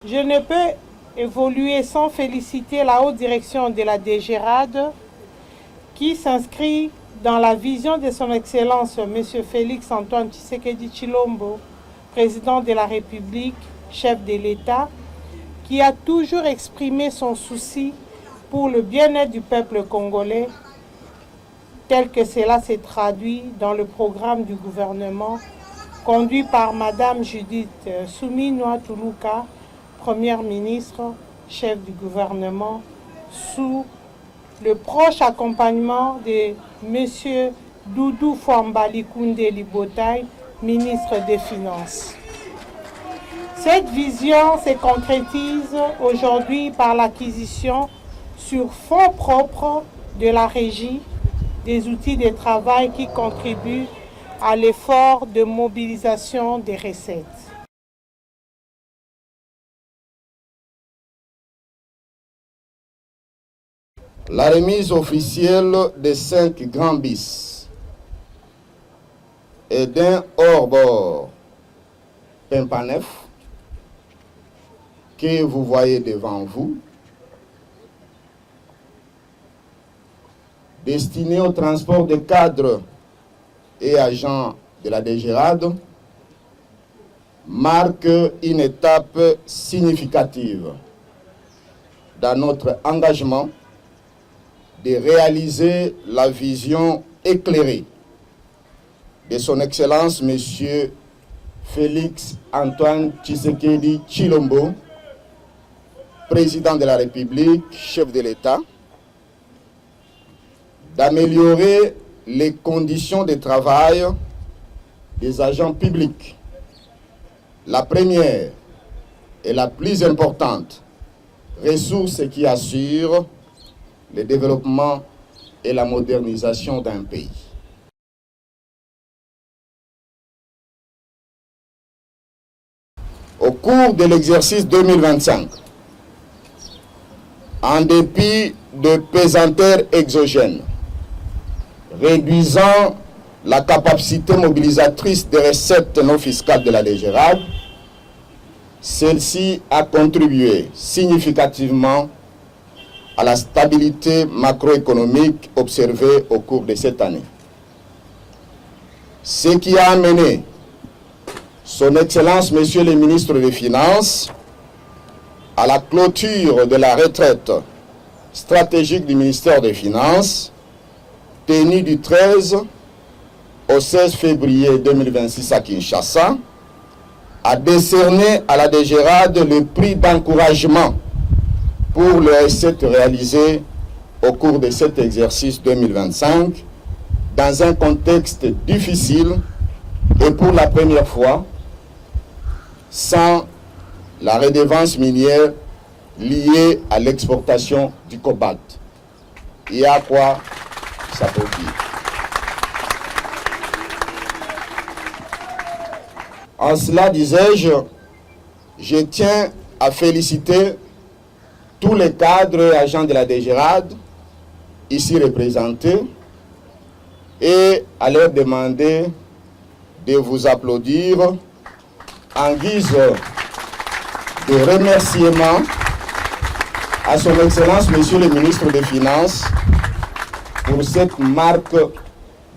Je ne peux évoluer sans féliciter la haute direction de la DGRAD qui s'inscrit dans la vision de son Excellence M. Félix Antoine Tshisekedi Tshilombo, président de la République, chef de l'État, qui a toujours exprimé son souci pour le bien-être du peuple congolais, tel que cela s'est traduit dans le programme du gouvernement conduit par Mme Judith Suminwa Tuluka, Première ministre, chef du gouvernement, sous le proche accompagnement de M. Doudou Fouambali Koundé Libotaï, ministre des Finances. Cette vision se concrétise aujourd'hui par l'acquisition sur fonds propres de la régie des outils de travail qui contribuent à l'effort de mobilisation des recettes. La remise officielle des 5 grands bis et d'un hors-bord Pimpanef que vous voyez devant vous, destiné au transport de cadres et agents de la DGRAD, marque une étape significative dans notre engagement de réaliser la vision éclairée de son Excellence M. Félix Antoine Tshisekedi Tshilombo, président de la République, chef de l'État, d'améliorer les conditions de travail des agents publics. La première et la plus importante ressource qui assure le développement et la modernisation d'un pays. Au cours de l'exercice 2025, en dépit de pesanteurs exogènes, réduisant la capacité mobilisatrice des recettes non fiscales de la DGRAD, celle-ci a contribué significativement à la stabilité macroéconomique observée au cours de cette année. Ce qui a amené son Excellence, Monsieur le ministre des Finances, à la clôture de la retraite stratégique du ministère des Finances, tenue du 13 au 16 février 2026 à Kinshasa, a décerné à la DGRAD le prix d'encouragement pour les recettes réalisées au cours de cet exercice 2025 dans un contexte difficile et pour la première fois sans la redevance minière liée à l'exportation du cobalt. Et à quoi ça peut dire. En cela, disais-je, je tiens à féliciter tous les cadres et agents de la DGRAD ici représentés et à leur demander de vous applaudir en guise de remerciement à son Excellence, Monsieur le ministre des Finances, pour cette marque